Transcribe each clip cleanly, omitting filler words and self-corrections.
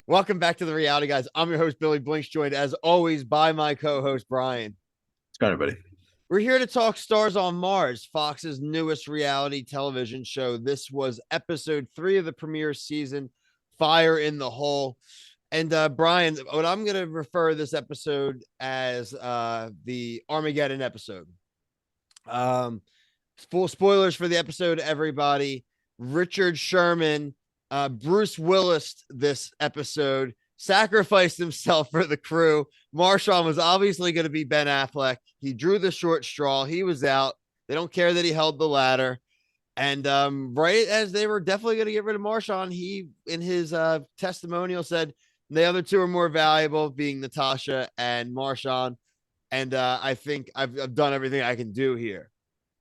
Welcome back to the Reality Guys. I'm your host, Billy Blinks, joined as always by my co-host, Brian. It's kind of buddy. We're here to talk Stars on Mars, Fox's newest reality television show. This was episode 3 of the premiere season, Fire in the Hole. And Brian, what I'm going to refer this episode as the Armageddon episode. Full spoilers for the episode, everybody. Richard Sherman, Bruce Willis, this episode sacrificed himself for the crew. Marshawn was obviously going to be Ben Affleck. He drew the short straw. He was out. They don't care that he held the ladder. And right as they were definitely going to get rid of Marshawn, he, in his testimonial, said the other two are more valuable, being Natasha and Marshawn. And I think I've done everything I can do here.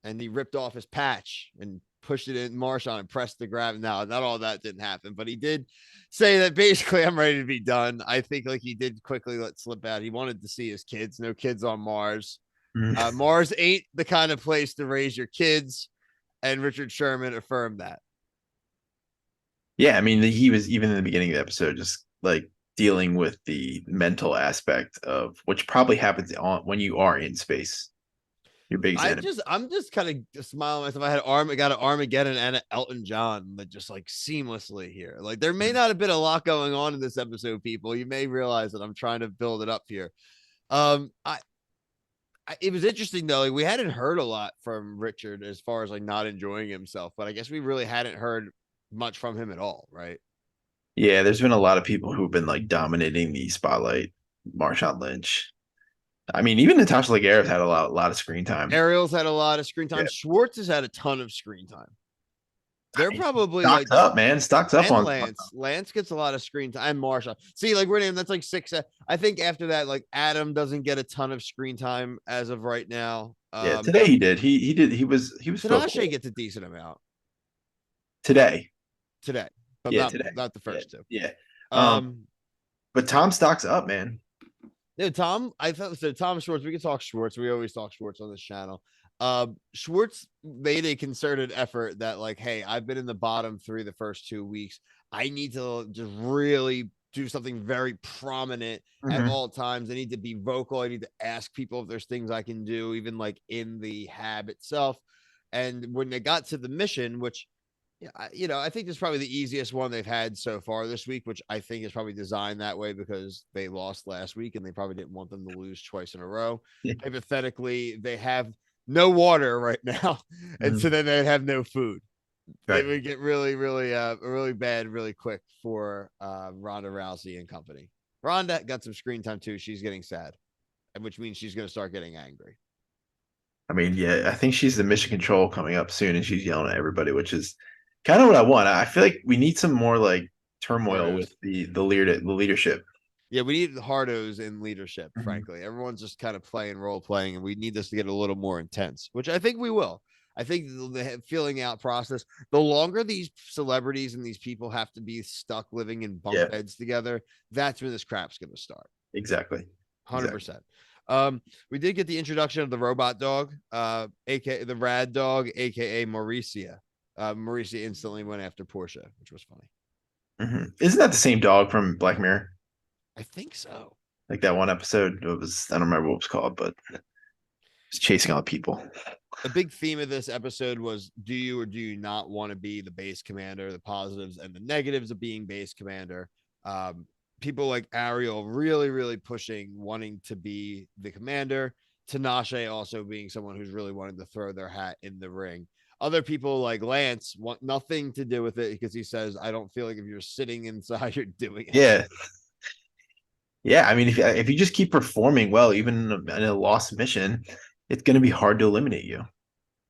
And he ripped off his patch and pushed it in Marshawn and pressed the grab. Now, not all that didn't happen, but he did say that basically I'm ready to be done. I think like he did quickly let slip out. He wanted to see his kids. No kids on Mars. Mars ain't the kind of place to raise your kids. And Richard Sherman affirmed that. Yeah, I mean, he was even in the beginning of the episode just like dealing with the mental aspect of which probably happens when you are in space. Your biggest enemy. I'm just kind of smiling myself. I got an Armageddon and an Elton John, but just like seamlessly here. Like there may not have been a lot going on in this episode, people. You may realize that I'm trying to build it up here. It was interesting though. Like, we hadn't heard a lot from Richard as far as like not enjoying himself, but I guess we really hadn't heard much from him at all, right? Yeah, there's been a lot of people who've been like dominating the spotlight. Marshawn Lynch. I mean, even Natasha Leggera's had a lot of screen time. Ariel's had a lot of screen time. Yeah. Schwartz has had a ton of screen time. They're probably stocked like up, man. Stocked up on Lance. Lance gets a lot of screen time. And Marshawn. See, like we're naming that's like 6. I think after that, like Adam doesn't get a ton of screen time as of right now. Yeah, today he did. He did. He was. Tinashe gets a decent amount today, but yeah, not the first two. Yeah. But Tom stocks up, man. Yeah, Tom. I thought so. Tom Schwartz. We can talk Schwartz. We always talk Schwartz on this channel. Schwartz made a concerted effort that, like, hey, I've been in the bottom 3 the first 2 weeks. I need to just really do something very prominent at all times. I need to be vocal. I need to ask people if there's things I can do, even like in the hab itself. And when they got to the mission, which I think this is probably the easiest one they've had so far this week, which I think is probably designed that way because they lost last week and they probably didn't want them to lose twice in a row. Yeah. Hypothetically, they have no water right now, and so then they'd have no food. Right. It would get really, really bad really quick for Ronda Rousey and company. Ronda got some screen time too. She's getting sad, which means she's going to start getting angry. I mean, yeah, I think she's the mission control coming up soon, and she's yelling at everybody, which is kind of what I want. I feel like we need some more like turmoil with the leadership. Yeah, we need hardos in leadership, frankly. Everyone's just kind of playing role playing, and we need this to get a little more intense, which I think we will. I think the filling out process, the longer these celebrities and these people have to be stuck living in bunk beds together, that's when this crap's going to start. Exactly. 100%. We did get the introduction of the robot dog, aka the rad dog, aka Mauricia. Mauricia instantly went after Portia, which was funny. Isn't that the same dog from Black Mirror? I think so. Like that one episode, I don't remember what it was called, but it was chasing all the people. A big theme of this episode was, do you or do you not want to be the base commander, the positives and the negatives of being base commander? People like Ariel really, really pushing, wanting to be the commander. Tinashe also being someone who's really wanting to throw their hat in the ring. Other people like Lance want nothing to do with it because he says, I don't feel like if you're sitting inside, you're doing it. Yeah. Yeah. I mean, if you just keep performing well, even in a lost mission, it's going to be hard to eliminate you.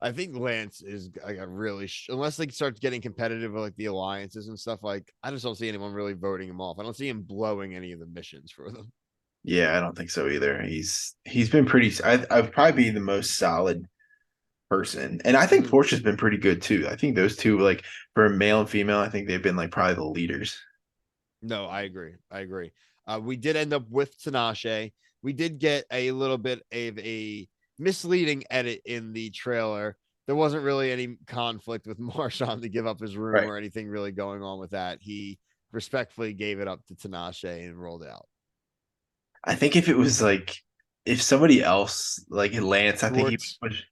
I think Lance is like a really, unless they start getting competitive with like the alliances and stuff, like I just don't see anyone really voting him off. I don't see him blowing any of the missions for them. Yeah, I don't think so either. He's been pretty, I'd probably be the most solid person, and I think Portia's been pretty good too. I think those two, like for male and female, I think they've been like probably the leaders. No, I agree. We did end up with Tinashe. We did get a little bit of a misleading edit in the trailer. There wasn't really any conflict with Marshawn to give up his room or anything really going on with that. He respectfully gave it up to Tinashe and rolled out. I think if it was like if somebody else like Lance, I think he Schwartz, would push.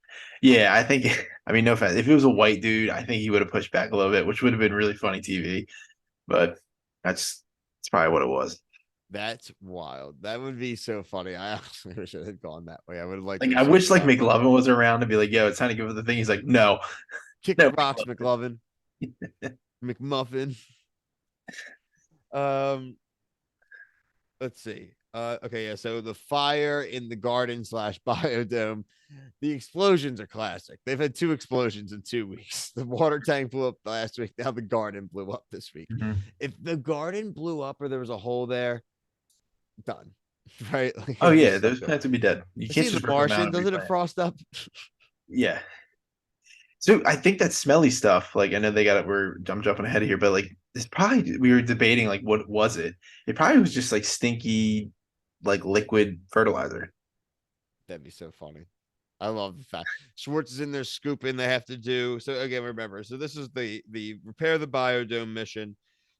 Yeah, I think. I mean, no offense. If it was a white dude, I think he would have pushed back a little bit, which would have been really funny TV. But that's probably what it was. that's wild. That would be so funny. I actually wish it had gone that way. I would have liked to Like have I seen wish like that. McLovin was around to be like, "Yo, it's time to give it the thing." He's like, "No, Kick no, rocks, McLovin." McLovin, McMuffin. Um, let's see. Okay, yeah. So the fire in the garden slash biodome, the explosions are classic. They've had 2 explosions in 2 weeks. The water tank blew up last week. Now the garden blew up this week. Mhm. If the garden blew up or there was a hole there, done. Right? Like Oh it'd be yeah, so those good. plants would be dead. You I can't seen the just rip them out Martian. and Doesn't it replant. frost up? Yeah. So I think that smelly stuff, like I know they got it. I'm jumping ahead of here, but like it's probably we were debating like what was it? It probably was just like stinky, like liquid fertilizer. That'd be so funny. I love the fact Schwartz is in there scooping. They have to do so again. Remember, so this is the repair the biodome mission,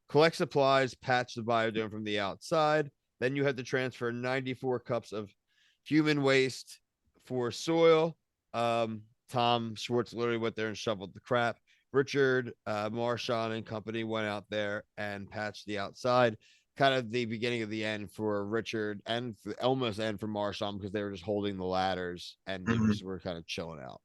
collect supplies, patch the biodome from the outside. Then you had to transfer 94 cups of human waste for soil. Tom Schwartz literally went there and shoveled the crap. Richard Marshawn and company went out there and patched the outside. Kind of the beginning of the end for Richard and almost end for Marshawn because they were just holding the ladders and Mhm. just were kind of chilling out.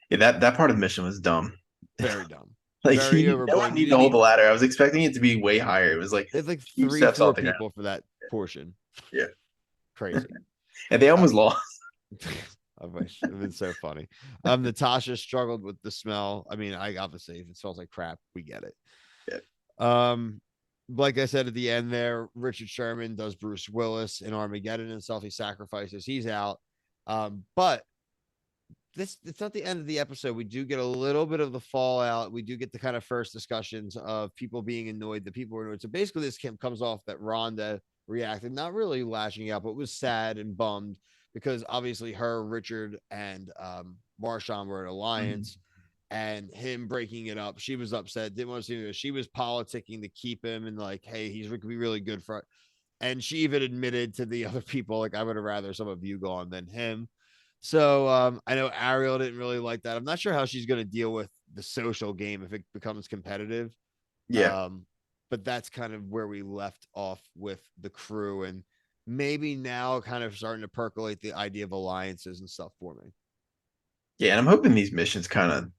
Yeah, that part of the mission was dumb. Very dumb. Like Very no one overblown. You needed to didn't hold need the ladder. I was expecting it to be way higher. It was like they had like a few three, steps four off the ground. people for that portion. Yeah, Crazy. and they Uh, almost lost. I wish it'd been so funny. Natasha struggled with the smell. I mean, I obviously if it smells like crap, we get it. Yeah, Um, like I said at the end there, Richard Sherman does Bruce Willis in Armageddon himself. He sacrifices, he's out. But this it's not the end of the episode. We do get a little bit of the fallout. We do get the kind of first discussions of people being annoyed, the people were annoyed. So basically, this comes off that Rhonda reacted, not really lashing out, but was sad and bummed because obviously her, Richard, and Marshawn were an Mhm. alliance. And him breaking it up, she was upset. Didn't want to see him. She was politicking to keep him, and like, hey, he's could be really good for. And she even admitted to the other people, like, I would have rather some of you gone than him. So I know Ariel didn't really like that. I'm not sure how she's going to deal with the social game if it becomes competitive. Yeah, Um, but that's kind of where we left off with the crew, and maybe now kind of starting to percolate the idea of alliances and stuff for me. yeah. And I'm hoping these missions kind of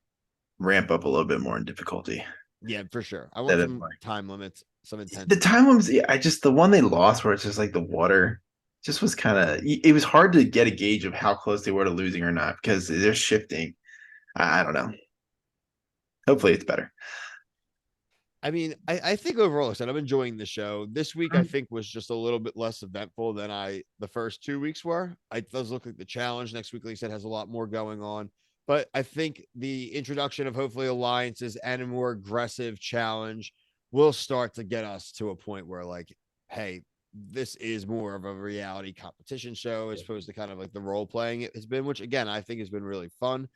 ramp up a little bit more in difficulty. Yeah, for sure. I want That it some like time limits, some the intensity. time limits. Yeah, I just the one they lost where it's just like the water just was kind of. It was hard to get a gauge of how close they were to losing or not because they're shifting. I don't know. Hopefully, it's better. I mean, I think overall, I said I'm enjoying the show. This week, I Mhm. think was just a little bit less eventful than the first 2 weeks were. It does look like the challenge next week, like I said, has a lot more going on. But I think the introduction of hopefully alliances and a more aggressive challenge will start to get us to a point where, like, hey, this is more of a reality competition show as opposed to kind of like the role playing it has been, which again, I think has been really fun.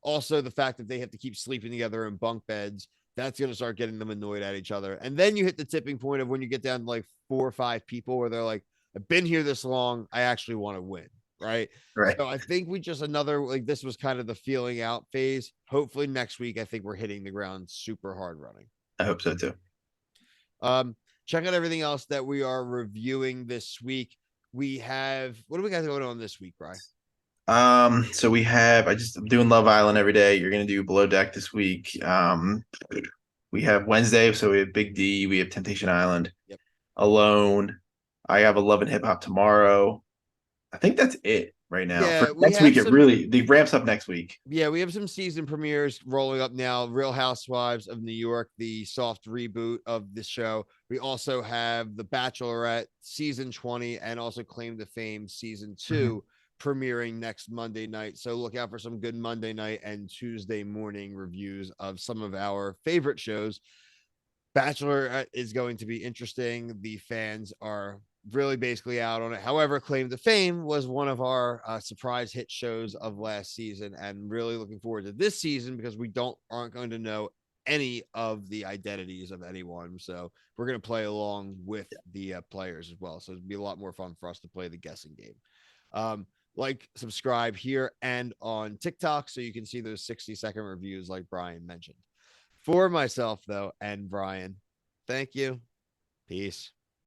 Also, the fact that they have to keep sleeping together in bunk beds, that's going to start getting them annoyed at each other. And then you hit the tipping point of when you get down to like 4 or 5 people where they're like, I've been here this long. I actually want to win. Right. Right. So I think we just another like this was kind of the feeling out phase. Hopefully next week, I think we're hitting the ground super hard running. I hope so too. Um, check out everything else that we are reviewing this week. We have what do we got going on this week, Bry? So we have I'm doing Love Island every day. You're gonna do Below Deck this week. We have Wednesday, so we have Big D, we have Temptation Island, Yep. Alone. I have a Love and Hip Hop tomorrow. I think that's it right now. For Yeah, we next have week, it some really the ramps up next week. Yeah, we have some season premieres rolling up now. Real Housewives of New York, the soft reboot of the show. We also have The Bachelorette season 20 and also Claim to Fame season Mhm. 2 premiering next Monday night. So look out for some good Monday night and Tuesday morning reviews of some of our favorite shows. Bachelor is going to be interesting. The fans are really basically out on it. However, Claim to Fame was one of our surprise hit shows of last season, and really looking forward to this season because we aren't going to know any of the identities of anyone. So we're going to play along with the players as well. So it'd be a lot more fun for us to play the guessing game. Like, subscribe here and on TikTok so you can see those 60-second reviews like Brian mentioned. For myself, though, and Brian, thank you. Peace.